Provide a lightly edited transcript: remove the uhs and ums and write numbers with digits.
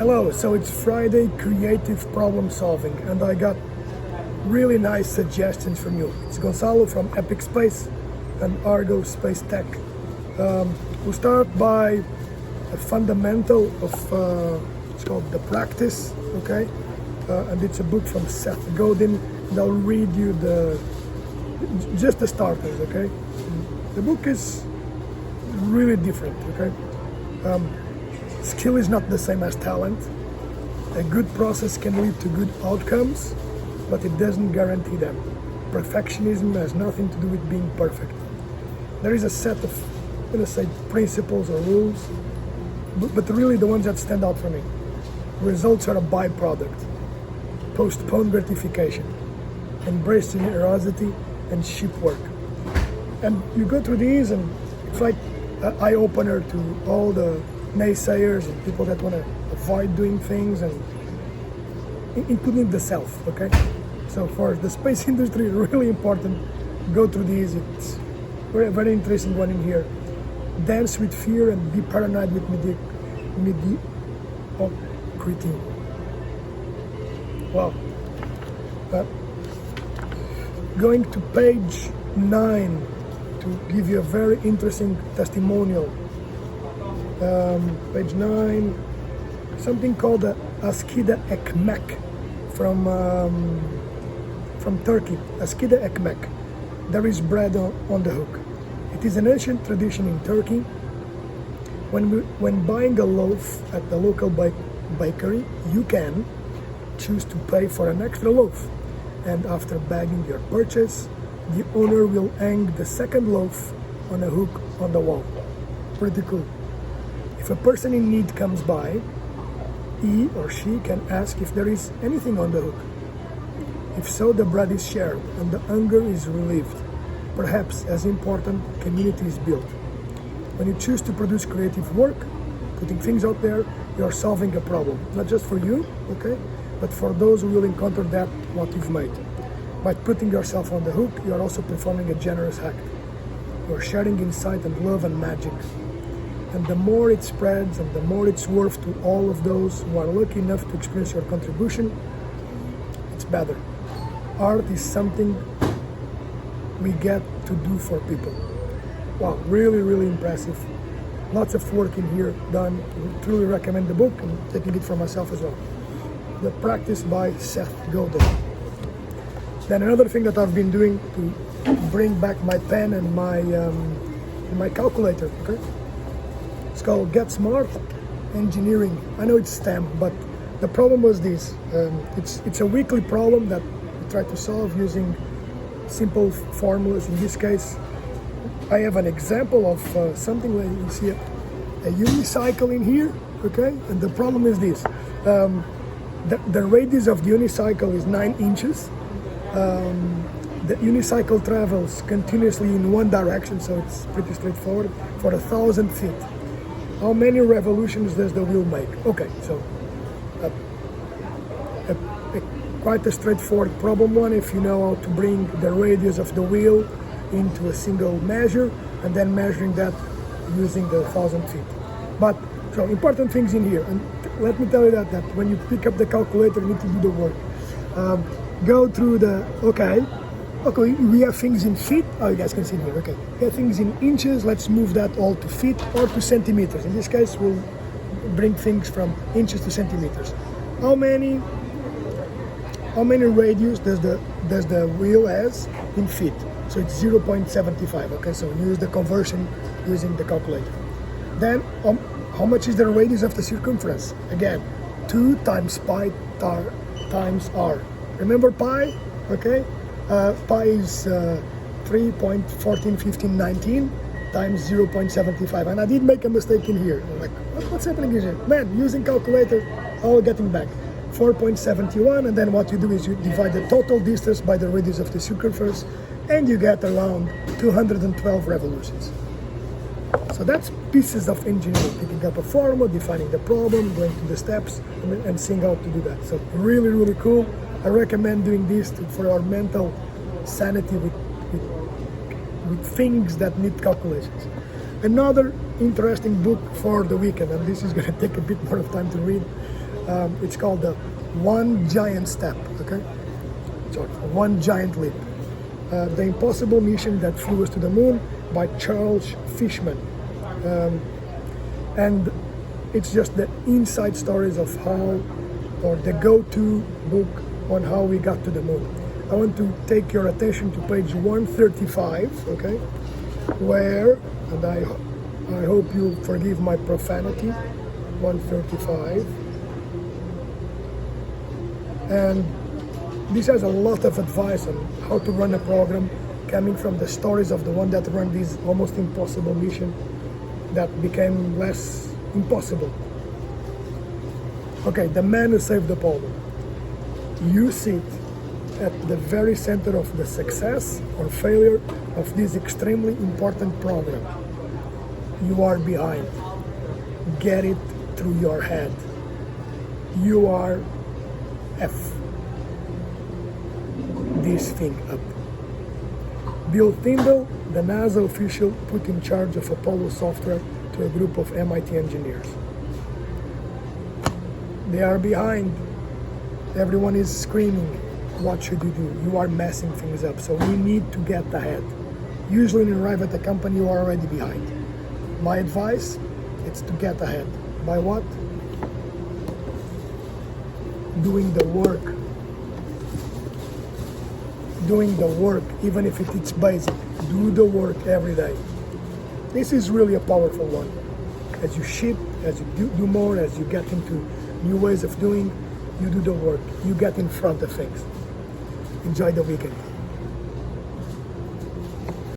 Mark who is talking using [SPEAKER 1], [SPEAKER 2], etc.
[SPEAKER 1] Hello, so it's Friday Creative Problem Solving, and I got really nice suggestions from you. It's Gonzalo from Epic Space and Argo Space Tech. We'll start by a fundamental of, it's called The Practice, okay? And it's a book from Seth, Godin, and I'll read you just the starters, okay? The book is really different, okay? Skill is not the same as talent. A good process can lead to good outcomes, but it doesn't guarantee them. Perfectionism has nothing to do with being perfect. There is a set of, principles or rules, but really the ones that stand out for me. Results are a byproduct. Postpone gratification. Embrace generosity and sheep work. And you go through these and it's like an eye-opener to all the naysayers and people that want to avoid doing things, and including the self, okay? So for the space industry, really important, go through these. It's very interesting one in here. Dance with fear and be paranoid with mediocrity. Wow. Going to page 9 to give you a very interesting testimonial. Page 9, something called the Askida Ekmek from Turkey. Askida Ekmek. There is bread on the hook. It is an ancient tradition in Turkey. When buying a loaf at the local bakery, you can choose to pay for an extra loaf. And after bagging your purchase, the owner will hang the second loaf on a hook on the wall. Pretty cool. If a person in need comes by, he or she can ask if there is anything on the hook. If so, the bread is shared and the hunger is relieved. Perhaps as important, community is built. When you choose to produce creative work, putting things out there, you are solving a problem. Not just for you, okay, but for those who will encounter what you've made. By putting yourself on the hook, you are also performing a generous act. You are sharing insight and love and magic. And the more it spreads and the more it's worth to all of those who are lucky enough to experience your contribution, it's better. Art is something we get to do for people. Wow, really, really impressive. Lots of work in here done. I truly recommend the book and taking it for myself as well. The Practice by Seth Godin. Then another thing that I've been doing to bring back my pen and my calculator, okay? It's called Get Smart Engineering. I know it's STEM, but the problem was this. It's a weekly problem that we try to solve using simple formulas. In this case, I have an example of something where you see a unicycle in here, okay? And the problem is this. The radius of the unicycle is 9 inches. The unicycle travels continuously in one direction, so it's pretty straightforward, for 1,000 feet. How many revolutions does the wheel make? Okay, so quite a straightforward problem one if you know how to bring the radius of the wheel into a single measure and then measuring that using the 1,000 feet. But so important things in here, and let me tell you that when you pick up the calculator, you need to do the work. Go through okay, we have things in feet. Oh, you guys can see here, okay. We have things in inches, let's move that all to feet or to centimeters. In this case, we'll bring things from inches to centimeters. How many radius does the wheel has in feet? So it's 0.75, okay, so use the conversion using the calculator. Then, how much is the radius of the circumference? Again, 2 times pi times r. Remember pi? Okay? Pi is 3.141519 times 0.75. And I did make a mistake in here. I'm like, what's happening here? Man, using calculator, all getting back. 4.71, and then what you do is you divide the total distance by the radius of the circumference, and you get around 212 revolutions. So that's pieces of engineering, picking up a formula, defining the problem, going through the steps, and seeing how to do that. So really, really cool. I recommend doing this for our mental sanity with things that need calculations. Another interesting book for the weekend, and this is going to take a bit more of time to read. It's called the One Giant Step, okay? So One Giant Leap. The Impossible Mission That Flew Us to the Moon by Charles Fishman. And it's just the inside stories of how, or the go-to book on how we got to the moon. I want to take your attention to page 135, okay? Where, and I hope you forgive my profanity, 135. And this has a lot of advice on how to run a program, coming from the stories of the one that ran this almost impossible mission that became less impossible. Okay, the man who saved the Apollo. You sit at the very center of the success or failure of this extremely important program. You are behind. Get it through your head. You are F this thing up. Bill Tyndall, the NASA official put in charge of Apollo software to a group of MIT engineers. They are behind. Everyone is screaming, what should you do? You are messing things up, so we need to get ahead. Usually when you arrive at the company, you are already behind. My advice, it's to get ahead. By what? Doing the work. Doing the work, even if it's basic. Do the work every day. This is really a powerful one. As you ship, as you do more, as you get into new ways of doing, you do the work. You get in front of things. Enjoy the weekend.